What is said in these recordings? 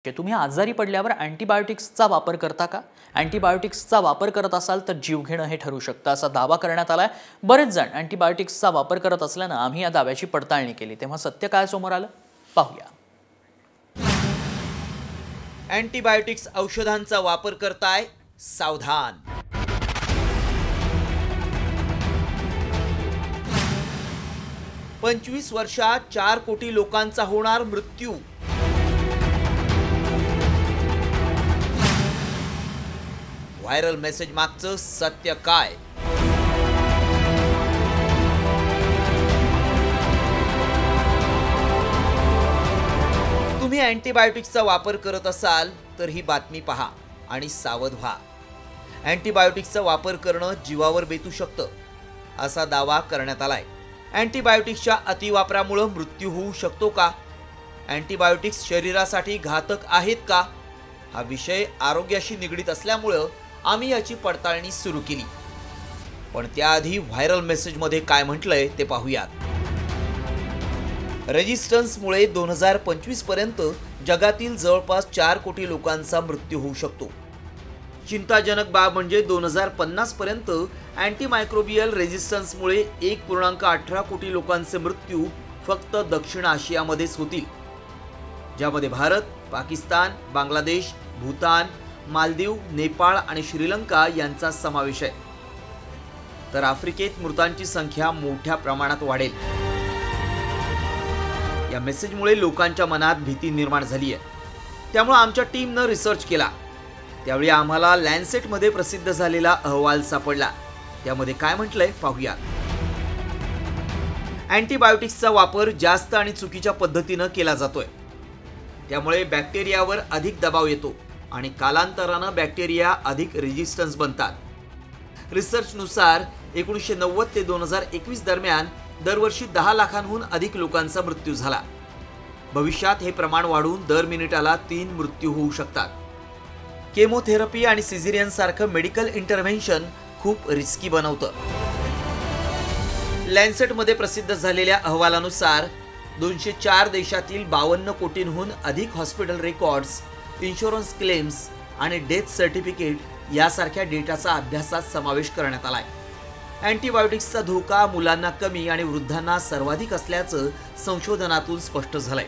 तुम्ही आजारी पडल्यावर अँटीबायोटिक्सचा वापर करता का? अँटीबायोटिक्सचा वापर करत असाल तर जीव घेणं हे ठरू शकतं असा दावा करण्यात आलाय। बरेच जण अँटीबायोटिक्सचा वापर करत असल्यानं आम्ही या दाव्याची पडताळणी केली तेव्हा सत्य काय समोर आलं पाहूया। अँटीबायोटिक्स औषधांचा वापर करताय सावधान। पंचवीस वर्षात 4 कोटी लोकांचा होणार मृत्यू। व्हायरल मेसेज मागचं सत्य काय? तुम्ही अँटीबायोटिक्सचा वापर करत असाल तर ही बातमी पहा आणि सावध व्हा। अँटीबायोटिक्सचा वापर करणं जीवावर बेतू शकतं असा दावा करण्यात आलाय। अँटीबायोटिक्सच्या अतिवापरामुळे मृत्यू होऊ शकतो का? अँटीबायोटिक्स शरीरासाठी घातक आहेत का? हा विषय आरोग्याशी निगडीत असल्यामुळे आम्ही याची पडताळणी सुरू केली। पण त्याआधी व्हायरल मेसेजमध्ये काय म्हटलंय ते पाहूयात। रेजिस्टन्समुळे 2025 पर्यंत जगातील जवळपास 4 कोटी लोकांचा मृत्यू होऊ शकतो। चिंताजनक बाब म्हणजे 2050 पर्यंत अँटीमायक्रोबियल रेजिस्टन्समुळे 1.18 कोटी लोकांचे मृत्यू फक्त दक्षिण आशियामध्येच होतील, ज्यामध्ये भारत, पाकिस्तान, बांगलादेश, भूतान, मालदीव, नेपाळ आणि श्रीलंका यांचा समावेश आहे। तर आफ्रिकेत मृतांची संख्या मोठ्या प्रमाणात वाढेल। या मेसेजमुळे लोकांच्या मनात भीती निर्माण झाली आहे। त्यामुळे आमच्या टीमनं रिसर्च केला। त्यावेळी आम्हाला लॅन्सेटमध्ये प्रसिद्ध झालेला अहवाल सापडला। त्यामध्ये काय म्हटलंय पाहूया। अँटीबायोटिक्सचा वापर जास्त आणि चुकीच्या पद्धतीनं केला जातोय, त्यामुळे बॅक्टेरियावर अधिक दबाव येतो आणि कालांतरानं बॅक्टेरिया अधिक रेजिस्टन्स बनतात। रिसर्चनुसार 1990 ते 2021 दरम्यान दरवर्षी 10 लाखांहून अधिक लोकांचा मृत्यू झाला। भविष्यात हे प्रमाण वाढून दर मिनिटाला 3 मृत्यू होऊ शकतात। केमोथेरपी आणि सिझेरियन सारखं मेडिकल इंटरव्हेन्शन खूप रिस्की बनवतं। लॅन्सेटमध्ये प्रसिद्ध झालेल्या अहवालानुसार 204 देशातील 52 कोटींहून अधिक हॉस्पिटल रेकॉर्ड्स, इन्शुरन्स क्लेम्स आणि डेथ सर्टिफिकेट यासारख्या डेटाचा अभ्यासात समावेश करण्यात आलाय। अँटीबायोटिक्सचा धोका मुलांना कमी आणि वृद्धांना सर्वाधिक असल्याचं संशोधनातून स्पष्ट झालंय।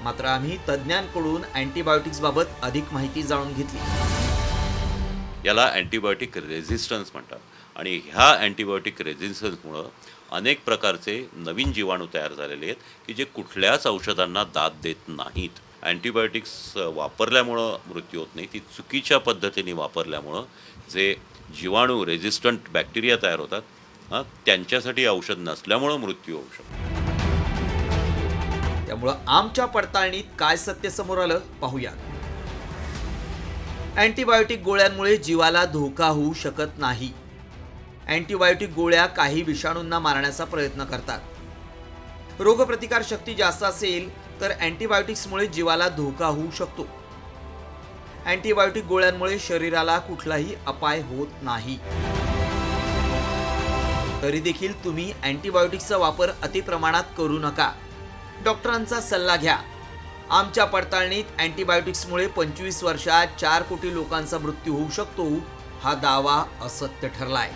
मात्र आम्ही तज्ज्ञांकडून अँटीबायोटिक्सबाबत अधिक माहिती जाणून घेतली। याला अँटीबायोटिक रेझिस्टन्स म्हणतात आणि ह्या अँटीबायोटिक रेझिस्टन्समुळे अनेक प्रकारचे नवीन जीवाणू तयार झालेले आहेत की जे कुठल्याच औषधांना दाद देत नाहीत। अँटीबायोटिक्स वापरल्यामुळं मृत्यू होत नाही, ती चुकीच्या पद्धतीने वापरल्यामुळं जे जीवाणू रेझिस्टंट बॅक्टेरिया तयार होतात त्यांच्यासाठी औषध नसल्यामुळं मृत्यू होऊ शकतो। त्यामुळं आमच्या पडताळणीत काय सत्य समोर आलं पाहूया। अँटीबायोटिक गोळ्यांमुळे जीवाला धोका होऊ शकत नाही। अँटीबायोटिक गोळ्या काही विषाणूंना मारण्याचा प्रयत्न करतात। रोगप्रतिकार शक्ती जास्त असेल तर अँटीबायोटिक्समुळे जीवाला धोका होऊ शकतो। अँटीबायोटिक गोळ्यांमुळे शरीराला कुठलाही अपाय होत नाही। तरी देखील तुम्ही अँटीबायोटिक्सचा वापर अतिप्रमाणात करू नका। डॉक्टरांचा सल्ला घ्या। आमच्या पडताळणीत अँटीबायोटिक्समुळे 25 वर्षात 4 कोटी लोकांचा मृत्यू होऊ शकतो हा दावा असत्य ठरलाय।